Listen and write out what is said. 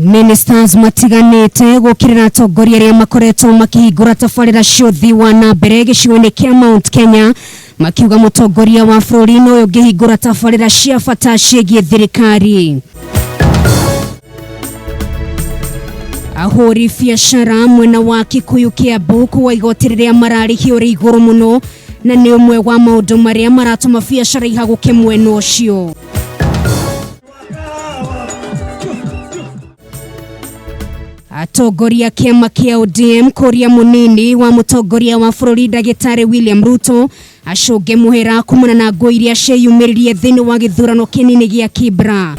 Ministers matiganite gukirira atongoria aria makoretwo makihingura tabarĩra cia ũthii wa na mbere gĩcigo-inĩ kia Mount Kenya makiuga mũtongoria wa bũrũri no ũngĩhingura tabarĩra cia bata ciĩgiĩ thirikari. Ahũri biacara mwena wa Kikuyu Kiambu kuwa igoti rĩrĩa mararĩhio rĩ igũrũ mũno na nĩ ũmwe wa maũndũ marĩa maratũma biacara ihaguke mwena ũcio. Atongoria kĩama kĩa ODM kũria mũnini wa mũtongoria wa bũrũri Ndagĩtarĩ William Ruto acũnge mũhera kumana na ngũĩ iria cieyumĩririe thĩinĩ wa gĩthurano kĩnini gĩa Kibra.